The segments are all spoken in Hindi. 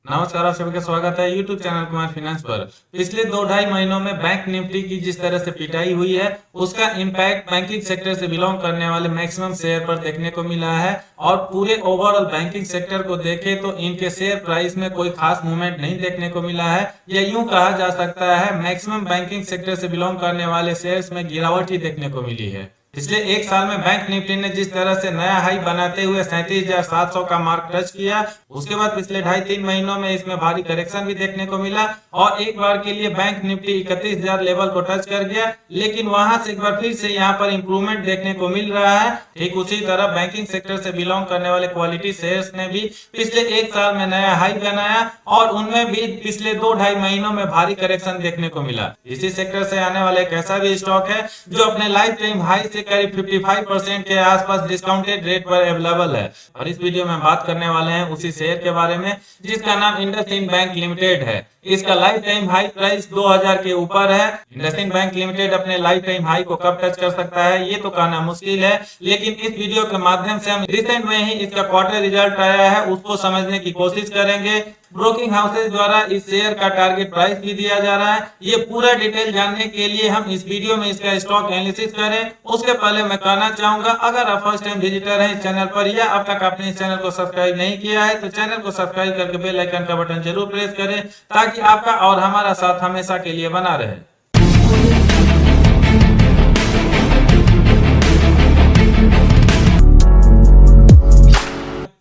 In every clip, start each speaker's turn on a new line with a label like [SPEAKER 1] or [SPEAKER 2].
[SPEAKER 1] नमस्कार, आप सभी का स्वागत है YouTube चैनल कुमार फाइनेंस पर। पिछले 2-2.5 महीनों में बैंक निफ्टी की जिस तरह से पिटाई हुई है, उसका इम्पैक्ट बैंकिंग सेक्टर से बिलोंग करने वाले मैक्सिमम शेयर पर देखने को मिला है। और पूरे ओवरऑल बैंकिंग सेक्टर को देखें तो इनके शेयर प्राइस में कोई खास मूवमेंट नहीं देखने को मिला है। या यूं कहा जा सकता है मैक्सिमम बैंकिंग सेक्टर से बिलोंग करने वाले शेयर्स में गिरावट ही देखने को मिली है। पिछले एक साल में बैंक निफ्टी ने जिस तरह से नया हाई बनाते हुए 37,700 का मार्क टच किया, उसके बाद पिछले 2.5-3 महीनों में इसमें भारी करेक्शन भी देखने को मिला और एक बार के लिए बैंक निफ्टी 31,000 लेवल को टच कर गया। लेकिन वहां से एक बार फिर से यहां पर इंप्रूवमेंट देखने को मिल रहा है। ठीक उसी तरह बैंकिंग सेक्टर से बिलोंग करने वाले क्वालिटी शेयर्स ने भी पिछले एक साल में नया हाई बनाया और उनमें भी पिछले 2-2.5 महीनों में भारी करेक्शन देखने को मिला। इसी सेक्टर से आने वाला एक ऐसा भी स्टॉक है जो अपने लाइफ टाइम हाई से करीब 55% के आसपास डिस्काउंटेड रेट पर अवेलेबल है। और इस वीडियो में बात करने वाले हैं उसी शेयर के बारे में जिसका नाम इंडसइंड बैंक लिमिटेड है। इसका लाइफ टाइम हाई प्राइस 2000 के ऊपर है। इंडसइंड बैंक लिमिटेड अपने लाइफ टाइम हाई को कब टच कर सकता है ये तो कहना मुश्किल है, लेकिन इस वीडियो के माध्यम से हम रिसेंट में ही इसका क्वार्टर रिजल्ट आया है उसको समझने की कोशिश करेंगे। ब्रोकिंग हाउसेज द्वारा इस शेयर का टारगेट प्राइस भी दिया जा रहा है। ये पूरा डिटेल जानने के लिए हम इस वीडियो में इसका स्टॉक एनालिसिस करें। उसके पहले मैं कहना चाहूंगा, अगर आप फर्स्ट टाइम विजिटर हैं इस चैनल पर या अब तक आपने इस चैनल को सब्सक्राइब नहीं किया है तो चैनल को सब्सक्राइब करके बेल आइकन का बटन जरूर प्रेस करें ताकि आपका और हमारा साथ हमेशा के लिए बना रहे।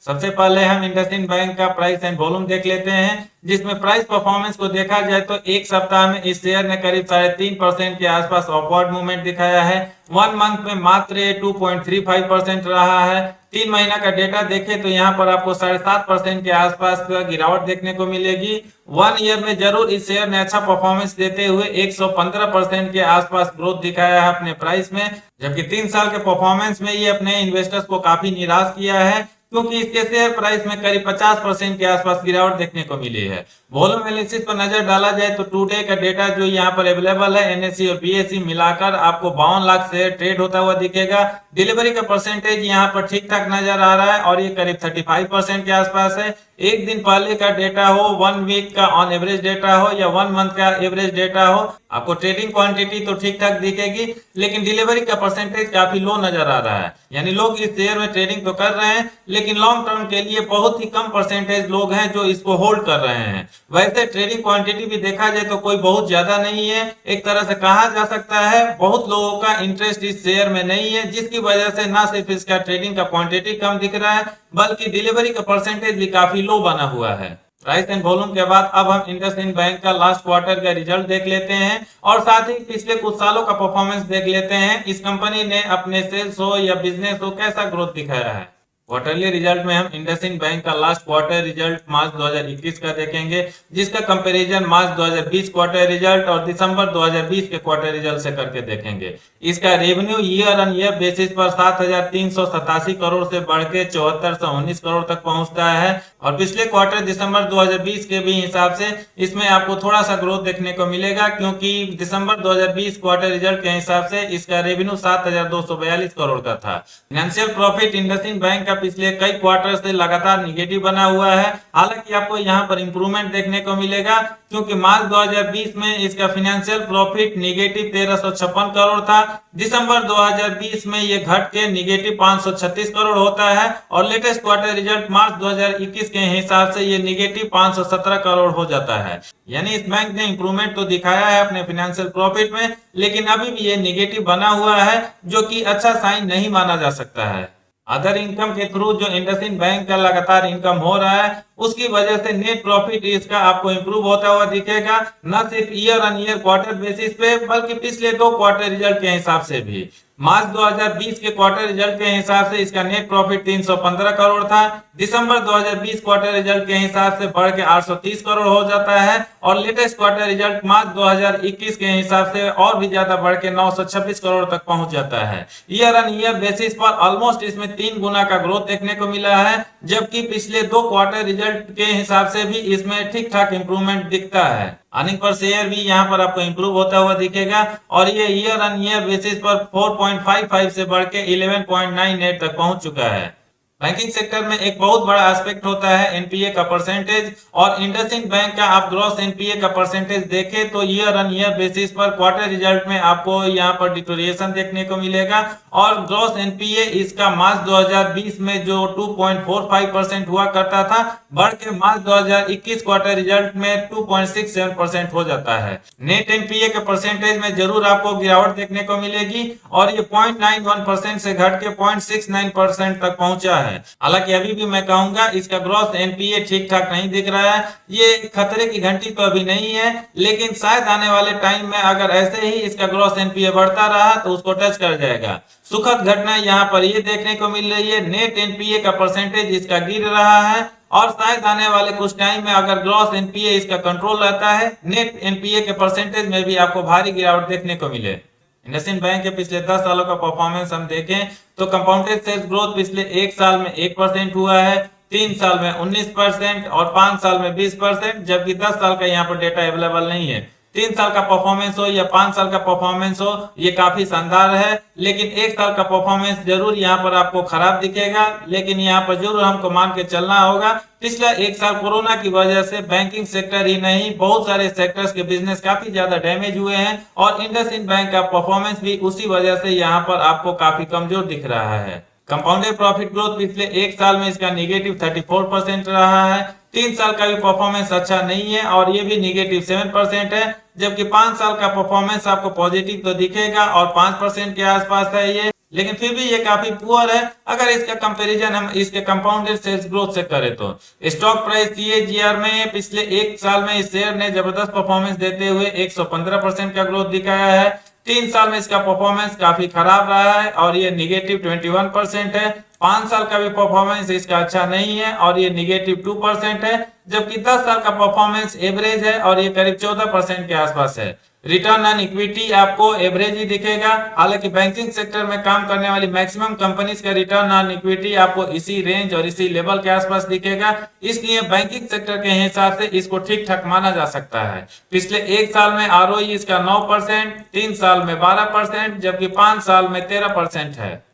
[SPEAKER 1] सबसे पहले हम इंडसइंड बैंक का प्राइस एंड वॉल्यूम देख लेते हैं, जिसमें प्राइस परफॉर्मेंस को देखा जाए तो एक सप्ताह में इस शेयर ने करीब 3.5% के आसपास अपवर्ड मूवमेंट दिखाया है। 1 मंथ में मात्र 2.35% रहा है। 3 महीना का डेटा देखें तो यहाँ पर आपको 7.5% के आसपास गिरावट देखने को मिलेगी। 1 ईयर में जरूर इस शेयर ने अच्छा परफॉर्मेंस देते हुए 115% के आसपास ग्रोथ दिखाया है अपने प्राइस में, जबकि 3 साल के परफॉर्मेंस में ये अपने इन्वेस्टर्स को काफी निराश किया है क्योंकि इसके शेयर प्राइस में करीब 50% के आसपास गिरावट देखने को मिली है। वॉल्यूम एनालिसिस पर नजर डाला जाए तो टुडे का डेटा जो यहाँ पर अवेलेबल है एनएससी और बीएससी मिलाकर आपको 52 लाख शेयर ट्रेड होता हुआ दिखेगा। डिलीवरी का परसेंटेज यहाँ पर ठीक ठाक नजर आ रहा है और ये करीब 35% के आसपास है। एक दिन पहले का डेटा हो, 1 वीक का ऑन एवरेज डेटा हो या 1 मंथ का एवरेज डेटा हो, आपको ट्रेडिंग क्वांटिटी तो ठीक ठाक दिखेगी लेकिन डिलीवरी का परसेंटेज काफी लो नजर आ रहा है। यानी लोग इस शेयर में ट्रेडिंग तो कर रहे हैं लेकिन लॉन्ग टर्म के लिए बहुत ही कम परसेंटेज लोग हैं जो इसको होल्ड कर रहे हैं। वैसे ट्रेडिंग क्वांटिटी भी देखा जाए तो कोई बहुत ज्यादा नहीं है। एक तरह से कहा जा सकता है बहुत लोगों का इंटरेस्ट इस शेयर में नहीं है, जिसकी वजह से ना सिर्फ इसका ट्रेडिंग का क्वांटिटी कम दिख रहा है बल्कि डिलीवरी का परसेंटेज भी काफी लो बना हुआ है। प्राइस एंड वॉल्यूम के बाद अब हम इंडसइंड बैंक का लास्ट क्वार्टर का रिजल्ट देख लेते हैं और साथ ही पिछले कुछ सालों का परफॉर्मेंस देख लेते हैं। इस कंपनी ने अपने सेल्स हो या बिजनेस हो कैसा ग्रोथ दिखाया है। क्वार्टरली रिजल्ट में हम इंडसइंड बैंक का लास्ट क्वार्टर रिजल्ट मार्च 2021 का देखेंगे, जिसका कंपैरिजन मार्च 2020 क्वार्टर रिजल्ट और दिसंबर 2020 के क्वार्टर रिजल्ट से करके देखेंगे। इसका revenue year on year basis पर 7,387 करोड़ से बढ़ के 7,419 करोड़ तक पहुंचता है और पिछले क्वार्टर दिसंबर 2020 के भी हिसाब से इसमें आपको थोड़ा सा ग्रोथ देखने को मिलेगा क्योंकि दिसंबर 2020 क्वार्टर रिजल्ट के हिसाब से इसका रेवेन्यू 7,242 करोड़ का था। फाइनेंशियल प्रॉफिट इंडसइंड बैंक का पिछले कई क्वार्टर से लगातार निगेटिव बना हुआ है। हालांकि आपको यहां पर इंप्रूवमेंट देखने को मिलेगा क्योंकि मार्च 2020 में इसका फाइनेंशियल प्रॉफिट निगेटिव 1356 करोड़ था। दिसंबर 2020 में ये घट के निगेटिव 536 करोड़ होता है और लेटेस्ट क्वार्टर रिजल्ट मार्च 2021 के हिसाब से ये निगेटिव 517 करोड़ हो जाता है। यानी इस बैंक ने इंप्रूवमेंट तो दिखाया है अपने फाइनेंशियल प्रॉफिट में, लेकिन अभी भी ये निगेटिव बना हुआ है जो कि अच्छा साइन नहीं माना जा सकता है। अदर इनकम के थ्रू जो इंडसइंड बैंक का लगातार इनकम हो रहा है उसकी वजह से नेट प्रॉफिट इसका आपको इंप्रूव होता हुआ दिखेगा, न सिर्फ year on year quarter basis पे बल्कि पिछले 2 क्वार्टर रिजल्ट के हिसाब से भी। मार्च 2020 के क्वार्टर रिजल्ट के हिसाब से इसका नेट प्रॉफिट 315 करोड़ था। दिसंबर 2020 क्वार्टर रिजल्ट के हिसाब से बढ़ के 830 करोड़ हो जाता है और लेटेस्ट क्वार्टर रिजल्ट मार्च 2021 के हिसाब से और भी ज्यादा बढ़ के 926 करोड़ तक पहुंच जाता है। ईयर ऑन ईयर बेसिस पर ऑलमोस्ट इसमें 3 गुना का ग्रोथ देखने को मिला है, जबकि पिछले 2 क्वार्टर रिजल्ट के हिसाब से भी इसमें ठीक ठाक इंप्रूवमेंट दिखता है। अर्निंग पर शेयर भी यहाँ पर आपको इंप्रूव होता हुआ दिखेगा और ये ईयर ऑन ईयर बेसिस पर 4.55 से बढ़ के 11.98 तक पहुंच चुका है। बैंकिंग सेक्टर में एक बहुत बड़ा एस्पेक्ट होता है एनपीए का परसेंटेज, और इंडसइंड बैंक का आप ग्रॉस एनपीए का परसेंटेज देखें तो ईयर ऑन ईयर बेसिस पर क्वार्टर रिजल्ट में आपको यहाँ पर डिटोरिएशन देखने को मिलेगा। और ग्रॉस एनपीए इसका मार्च 2020 में जो 2.45% हुआ करता था, बढ़ के मार्च 2021 क्वार्टर रिजल्ट में 2.67% हो जाता है। नेट एनपीए के परसेंटेज में जरूर आपको गिरावट देखने को मिलेगी और ये 0.91% से घट के 0.69% तक पहुंचा है। हालांकि अभी भी मैं कहूंगा इसका ग्रॉस एनपीए ठीक ठाक नहीं दिख रहा है, ये खतरे की घंटी तो अभी नहीं है, लेकिन शायद आने वाले टाइम में अगर ऐसे ही इसका ग्रॉस एनपीए बढ़ता रहा तो उसको टच कर जाएगा। सुखद घटना यहाँ पर ये देखने को मिल रही है, नेट एनपीए का परसेंटेज इसका गिर रहा है और शायद आने वाले कुछ टाइम में अगर ग्रॉस एनपीए इसका कंट्रोल रहता है, नेट एनपीए के परसेंटेज में भी आपको भारी गिरावट देखने को मिले। इंडसइंड बैंक के पिछले 10 सालों का परफॉर्मेंस हम देखें तो कंपाउंडेड सेल्स ग्रोथ पिछले 1 साल में 1% हुआ है, 3 साल में 19% और 5 साल में 20%, जबकि 10 साल का यहाँ पर डेटा अवेलेबल नहीं है। 3 साल का परफॉर्मेंस हो या 5 साल का परफॉर्मेंस हो, ये काफी शानदार है, लेकिन 1 साल का परफॉर्मेंस जरूर यहाँ पर आपको खराब दिखेगा। लेकिन यहाँ पर जरूर हमको मान के चलना होगा, पिछला 1 साल कोरोना की वजह से बैंकिंग सेक्टर ही नहीं बहुत सारे सेक्टर्स के बिजनेस काफी ज्यादा डैमेज हुए हैं और इंडसइंड बैंक का परफॉर्मेंस भी उसी वजह से यहाँ पर आपको काफी कमजोर दिख रहा है। कंपाउंडेड प्रॉफिट ग्रोथ पिछले 1 साल में इसका निगेटिव 34% रहा है, 3 साल का भी परफॉर्मेंस अच्छा नहीं है और ये भी निगेटिव 7% है, जबकि 5 साल का परफॉर्मेंस आपको पॉजिटिव तो दिखेगा और 5% के आसपास है ये, लेकिन फिर भी ये काफी पुअर है अगर इसका कंपैरिजन हम इसके कंपाउंडेड सेल्स ग्रोथ से करें तो। स्टॉक प्राइस सीएजीआर में पिछले 1 साल में इस शेयर ने जबरदस्त परफॉर्मेंस देते हुए 115% का ग्रोथ दिखाया है, 3 साल में इसका परफॉर्मेंस काफी खराब रहा है और ये निगेटिव 21% है, 5 साल का भी परफॉर्मेंस इसका अच्छा नहीं है और ये निगेटिव 2% है, जबकि 10 साल का परफॉर्मेंस एवरेज है और ये करीब 14% के आसपास है। रिटर्न ऑन इक्विटी आपको एवरेज ही दिखेगा, हालांकि बैंकिंग सेक्टर में काम करने वाली मैक्सिमम कंपनीज का रिटर्न ऑन इक्विटी आपको इसी रेंज और इसी लेवल के आसपास दिखेगा, इसलिए बैंकिंग सेक्टर के हिसाब से इसको ठीक ठाक माना जा सकता है। पिछले 1 साल में आरओई इसका 9%, 3 साल में 12%, जबकि 5 साल में 13% है।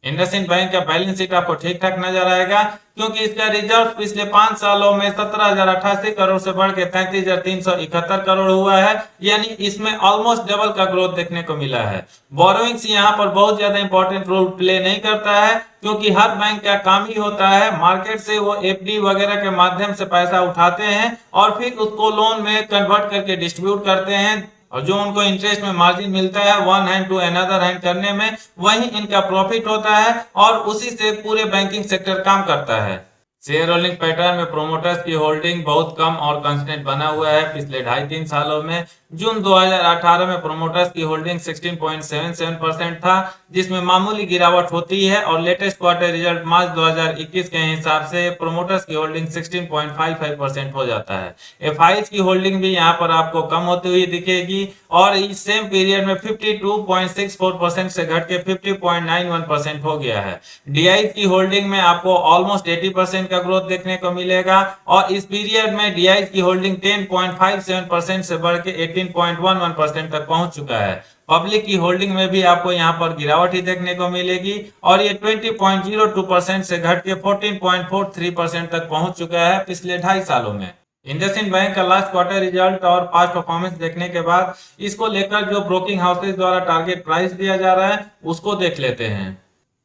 [SPEAKER 1] इंडसइंड बैंक का बैलेंस शीट आपको ठीक ठाक नजर आएगा क्योंकि इसका रिजर्व पिछले 5 सालों में 17,088 करोड़ से बढ़ के 33,371 करोड़ हुआ है, यानी इसमें ऑलमोस्ट डबल का ग्रोथ देखने को मिला है। बोरोइंग्स यहाँ पर बहुत ज्यादा इंपॉर्टेंट रोल प्ले नहीं करता है क्योंकि हर बैंक का काम ही होता है मार्केट से वो एफडी वगैरह के माध्यम से पैसा उठाते हैं और फिर उसको लोन में कन्वर्ट करके डिस्ट्रीब्यूट करते हैं और जो उनको इंटरेस्ट में मार्जिन मिलता है one hand to another hand करने में, वही इनका प्रॉफिट होता है और उसी से पूरे बैंकिंग सेक्टर काम करता है। शेयर होल्डिंग पैटर्न में प्रोमोटर्स की होल्डिंग बहुत कम और कांस्टेंट बना हुआ है पिछले 2.5-3 सालों में। जून 2018 में प्रोमोटर्स की होल्डिंग 16.77% था, जिसमें मामूली गिरावट होती है और लेटेस्ट क्वार्टर रिजल्ट मार्च 2021 के हिसाब से प्रोमोटर्स की होल्डिंग 16.55% हो जाता है। एफआईज की होल्डिंग भी यहाँ पर आपको कम होती हुई दिखेगी और इस सेम पीरियड में 52.64% से घट के 50.91% हो गया है। डीआई की होल्डिंग में आपको ऑलमोस्ट 80% का ग्रोथ देखने को मिलेगा और इस पीरियड में डीआई की होल्डिंग 10.57% से बढ़ के 18.11% तक पहुंच चुका है। पब्लिक की होल्डिंग में भी आपको यहां पर गिरावट ही देखने को मिलेगी और ये 20.02% से घट के 14.43% तक पहुंच चुका है पिछले 2.5 सालों में। इंडसइंड बैंक का लास्ट क्वार्टर रिजल्ट और पास्ट परफॉर्मेंस देखने के बाद इसको लेकर जो ब्रोकिंग हाउसेज द्वारा टारगेट प्राइस दिया जा रहा है उसको देख लेते हैं।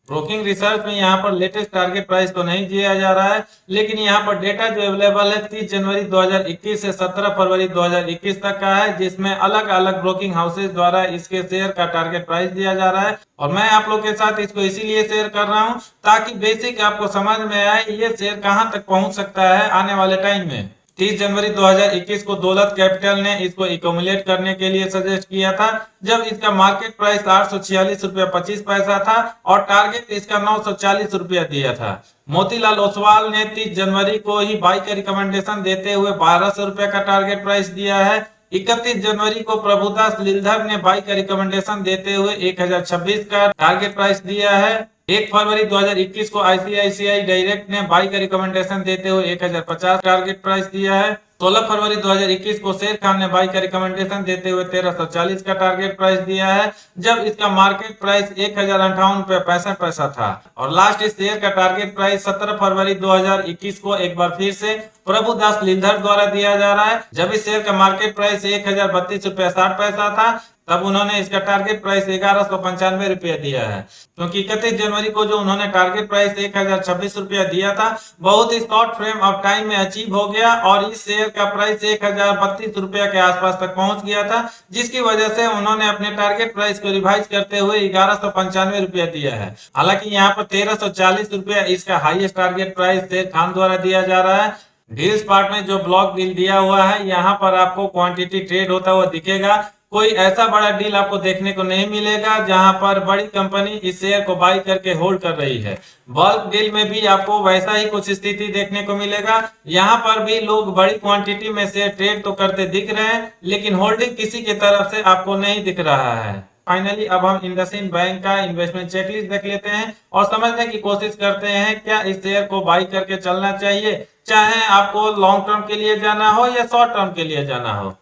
[SPEAKER 1] ब्रोकिंग रिसर्च में यहाँ पर लेटेस्ट टारगेट प्राइस तो नहीं दिया जा रहा है, लेकिन यहाँ पर डेटा जो अवेलेबल है 30 जनवरी 2021 से 17 फरवरी 2021 तक का है, जिसमें अलग अलग ब्रोकिंग हाउसेज द्वारा इसके शेयर का टारगेट प्राइस दिया जा रहा है और मैं आप लोग के साथ इसको इसीलिए शेयर कर रहा हूँ ताकि बेसिक आपको समझ में आए ये शेयर कहाँ तक पहुंच सकता है आने वाले टाइम में। 30 जनवरी 2021 को दौलत कैपिटल ने इसको इकोमुलेट करने के लिए सजेस्ट किया था, जब इसका मार्केट प्राइस 846.25 था और टारगेट इसका 940 रुपया दिया था। मोतीलाल ओसवाल ने 30 जनवरी को ही बाई का रिकमेंडेशन देते हुए 1200 रुपया का टारगेट प्राइस दिया है। 31 जनवरी को प्रभुदास लीलधर ने बाई का रिकमेंडेशन देते हुए 1026 का टारगेट प्राइस दिया है। 1 फरवरी 2021 को आईसीआईसीआई डायरेक्ट ने बाई का रिकमेंडेशन देते हुए 1050 टारगेट प्राइस दिया है। 16 फरवरी 2021 को शेर खान ने बाई का रिकमेंडेशन देते हुए 1340 का टारगेट प्राइस दिया है, जब इसका मार्केट प्राइस 1058 रुपये 65 पैसा था। और लास्ट इस शेयर का टारगेट प्राइस 17 फरवरी 2021 को एक बार फिर से प्रभुदास लिलधर द्वारा दिया जा रहा है, जब इस शेयर का मार्केट प्राइस 1032 रुपये 60 पैसा था, तब उन्होंने इसका टारगेट प्राइस 1195 रुपया दिया है। क्योंकि 31 जनवरी को जो उन्होंने टारगेट प्राइस 1026 रुपया दिया था, बहुत ही शॉर्ट फ्रेम ऑफ टाइम में अचीव हो गया और इस शेयर का प्राइस 1032 रुपया के आसपास तक पहुंच गया था, जिसकी वजह से उन्होंने अपने टारगेट प्राइस को रिवाइज करते हुए 1195 रुपया दिया है। हालांकि यहाँ पर 1340 रुपया इसका हाईएस्ट टारगेट प्राइस शेर खान द्वारा दिया जा रहा है। डील्स पार्ट में जो ब्लॉक डील दिया हुआ है, यहाँ पर आपको क्वांटिटी ट्रेड होता हुआ दिखेगा। कोई ऐसा बड़ा डील आपको देखने को नहीं मिलेगा जहां पर बड़ी कंपनी इस शेयर को बाई करके होल्ड कर रही है। बल्क डील में भी आपको वैसा ही कुछ स्थिति देखने को मिलेगा। यहाँ पर भी लोग बड़ी क्वांटिटी में शेयर ट्रेड तो करते दिख रहे हैं, लेकिन होल्डिंग किसी की तरफ से आपको नहीं दिख रहा है। फाइनली अब हम इंडसइंड बैंक का इन्वेस्टमेंट चेकलिस्ट देख लेते हैं और समझने की कोशिश करते हैं क्या इस शेयर को बाई करके चलना चाहिए, चाहे आपको लॉन्ग टर्म के लिए जाना हो या शॉर्ट टर्म के लिए जाना हो।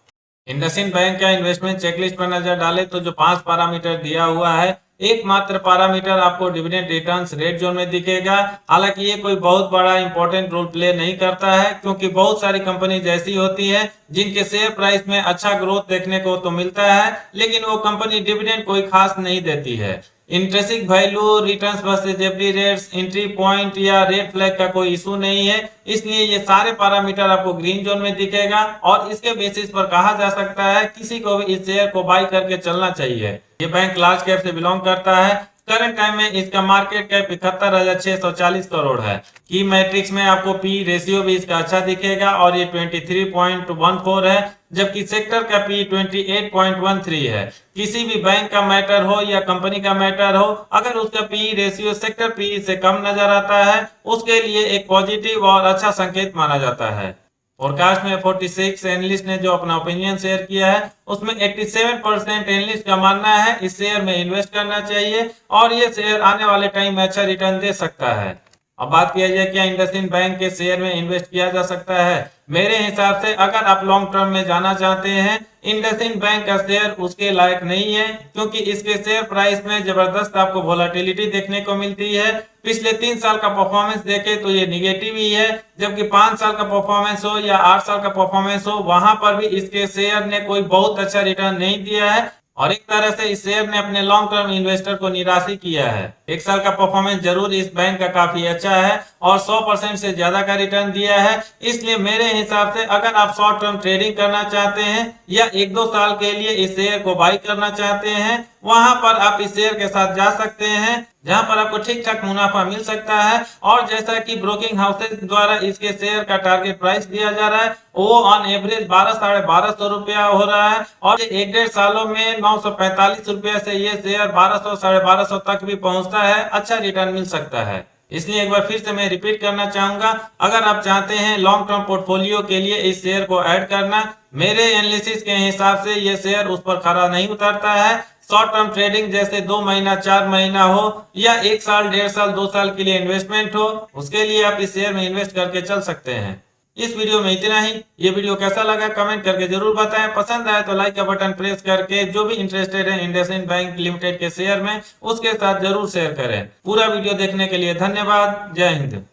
[SPEAKER 1] इंडसइंड बैंक का इन्वेस्टमेंट चेकलिस्ट पर नजर डाले तो जो 5 पैरामीटर दिया हुआ है, एकमात्र पैरामीटर आपको डिविडेंड रिटर्न्स रेड जोन में दिखेगा। हालांकि ये कोई बहुत बड़ा इंपॉर्टेंट रोल प्ले नहीं करता है, क्योंकि बहुत सारी कंपनी जैसी होती है जिनके शेयर प्राइस में अच्छा ग्रोथ देखने को तो मिलता है, लेकिन वो कंपनी डिविडेंड कोई खास नहीं देती है। Intrinsic value, returns versus FD rates, entry point या रेड फ्लैग का कोई इशू नहीं है, इसलिए ये सारे पैरामीटर आपको ग्रीन जोन में दिखेगा और इसके बेसिस पर कहा जा सकता है किसी को भी इस शेयर को बाई करके चलना चाहिए। ये बैंक लार्ज कैप से बिलोंग करता है। करंट टाइम में इसका मार्केट कैप 71,640 करोड़ है। की मैट्रिक्स में आपको पी रेशियो भी इसका अच्छा दिखेगा और ये 23.14 है, जबकि सेक्टर का पी 28.13 है। किसी भी बैंक का मैटर हो या कंपनी का मैटर हो, अगर उसका पी रेशियो सेक्टर पी से कम नजर आता है, उसके लिए एक पॉजिटिव और अच्छा संकेत माना जाता है। फोरकास्ट में 46 एनालिस्ट ने जो अपना ओपिनियन शेयर किया है, उसमें 87% एनालिस्ट का मानना है इस शेयर में इन्वेस्ट करना चाहिए और ये शेयर आने वाले टाइम में अच्छा रिटर्न दे सकता है। अब बात किया जाए क्या इंडसइंड बैंक के शेयर में इन्वेस्ट किया जा सकता है। मेरे हिसाब से अगर आप लॉन्ग टर्म में जाना चाहते हैं, इंडसइंड बैंक का शेयर उसके लायक नहीं है, क्योंकि इसके शेयर प्राइस में जबरदस्त आपको वोलेटिलिटी देखने को मिलती है। पिछले 3 साल का परफॉर्मेंस देखे तो ये निगेटिव ही है, जबकि 5 साल का परफॉर्मेंस हो या 8 साल का परफॉर्मेंस हो, वहां पर भी इसके शेयर ने कोई बहुत अच्छा रिटर्न नहीं दिया है और एक तरह से इस शेयर ने अपने लॉन्ग टर्म इन्वेस्टर को निराश ही किया है। 1 साल का परफॉर्मेंस जरूर इस बैंक का काफी अच्छा है और 100% से ज्यादा का रिटर्न दिया है। इसलिए मेरे हिसाब से अगर आप शॉर्ट टर्म ट्रेडिंग करना चाहते हैं या 1-2 साल के लिए इस शेयर को बाई करना चाहते हैं, वहां पर आप इस शेयर के साथ जा सकते हैं, जहां पर आपको ठीक ठाक मुनाफा मिल सकता है। और जैसा कि ब्रोकिंग हाउसेज द्वारा इसके शेयर का टारगेट प्राइस दिया जा रहा है, वो ऑन एवरेज 1200-1250 रुपया हो रहा है और 1-1.5 सालों में 945 रुपया से ये शेयर 1200-1250 तक भी पहुंचता है, अच्छा रिटर्न मिल सकता है। इसलिए एक बार फिर से मैं रिपीट करना चाहूंगा, अगर आप चाहते हैं लॉन्ग टर्म पोर्टफोलियो के लिए इस शेयर को ऐड करना, मेरे एनालिसिस के हिसाब से ये शेयर उस पर खरा नहीं उतरता है। शॉर्ट टर्म ट्रेडिंग जैसे 2 महीना 4 महीना हो या 1 साल 1.5 साल 2 साल के लिए इन्वेस्टमेंट हो, उसके लिए आप इस शेयर में इन्वेस्ट करके चल सकते हैं। इस वीडियो में इतना ही। ये वीडियो कैसा लगा कमेंट करके जरूर बताएं। पसंद आए तो लाइक का बटन प्रेस करके जो भी इंटरेस्टेड है इंडसइंड बैंक लिमिटेड के शेयर में, उसके साथ जरूर शेयर करें। पूरा वीडियो देखने के लिए धन्यवाद। जय हिंद।